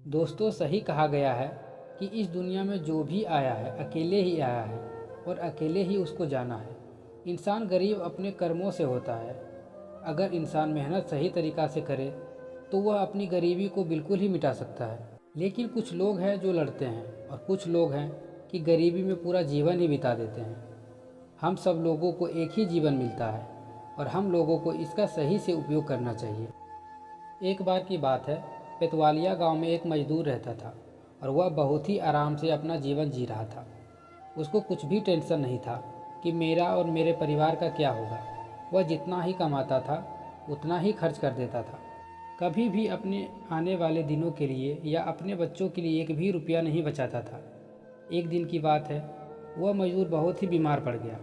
दोस्तों, सही कहा गया है कि इस दुनिया में जो भी आया है अकेले ही आया है और अकेले ही उसको जाना है। इंसान गरीब अपने कर्मों से होता है। अगर इंसान मेहनत सही तरीक़ा से करे तो वह अपनी गरीबी को बिल्कुल ही मिटा सकता है। लेकिन कुछ लोग हैं जो लड़ते हैं और कुछ लोग हैं कि गरीबी में पूरा जीवन ही बिता देते हैं। हम सब लोगों को एक ही जीवन मिलता है और हम लोगों को इसका सही से उपयोग करना चाहिए। एक बार की बात है, पेतवालिया गांव में एक मजदूर रहता था और वह बहुत ही आराम से अपना जीवन जी रहा था। उसको कुछ भी टेंशन नहीं था कि मेरा और मेरे परिवार का क्या होगा। वह जितना ही कमाता था उतना ही खर्च कर देता था। कभी भी अपने आने वाले दिनों के लिए या अपने बच्चों के लिए एक भी रुपया नहीं बचाता था। एक दिन की बात है, वह मजदूर बहुत ही बीमार पड़ गया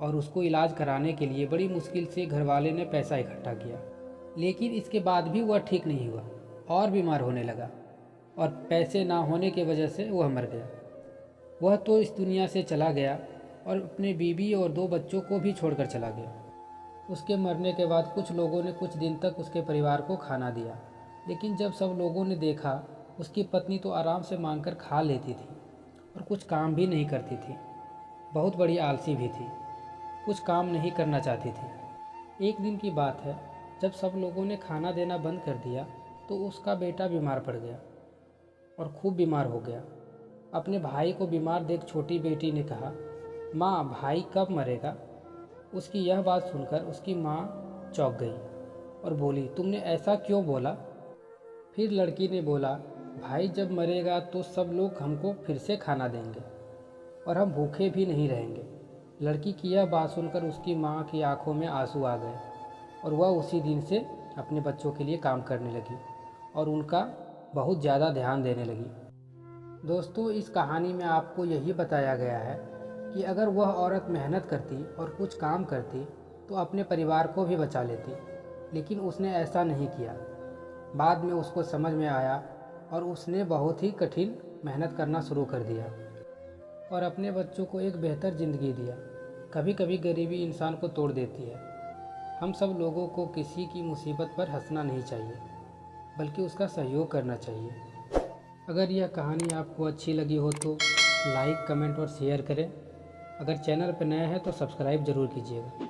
और उसको इलाज कराने के लिए बड़ी मुश्किल से घरवाले ने पैसा इकट्ठा किया। लेकिन इसके बाद भी वह ठीक नहीं हुआ और बीमार होने लगा और पैसे ना होने की वजह से वह मर गया। वह तो इस दुनिया से चला गया और अपने बीवी और 2 बच्चों को भी छोड़कर चला गया। उसके मरने के बाद कुछ लोगों ने कुछ दिन तक उसके परिवार को खाना दिया, लेकिन जब सब लोगों ने देखा, उसकी पत्नी तो आराम से मांगकर खा लेती थी और कुछ काम भी नहीं करती थी। बहुत बड़ी आलसी भी थी, कुछ काम नहीं करना चाहती थी। एक दिन की बात है, जब सब लोगों ने खाना देना बंद कर दिया तो उसका बेटा बीमार पड़ गया और खूब बीमार हो गया। अपने भाई को बीमार देख छोटी बेटी ने कहा, माँ, भाई कब मरेगा? उसकी यह बात सुनकर उसकी माँ चौंक गई और बोली, तुमने ऐसा क्यों बोला? फिर लड़की ने बोला, भाई जब मरेगा तो सब लोग हमको फिर से खाना देंगे और हम भूखे भी नहीं रहेंगे। लड़की की यह बात सुनकर उसकी माँ की आंखों में आंसू आ गए और वह उसी दिन से अपने बच्चों के लिए काम करने लगी और उनका बहुत ज़्यादा ध्यान देने लगी। दोस्तों, इस कहानी में आपको यही बताया गया है कि अगर वह औरत मेहनत करती और कुछ काम करती तो अपने परिवार को भी बचा लेती, लेकिन उसने ऐसा नहीं किया। बाद में उसको समझ में आया और उसने बहुत ही कठिन मेहनत करना शुरू कर दिया और अपने बच्चों को एक बेहतर ज़िंदगी दिया। कभी कभी गरीबी इंसान को तोड़ देती है। हम सब लोगों को किसी की मुसीबत पर हंसना नहीं चाहिए, बल्कि उसका सहयोग करना चाहिए। अगर यह कहानी आपको अच्छी लगी हो तो लाइक, कमेंट और शेयर करें। अगर चैनल पर नए हैं तो सब्सक्राइब ज़रूर कीजिएगा।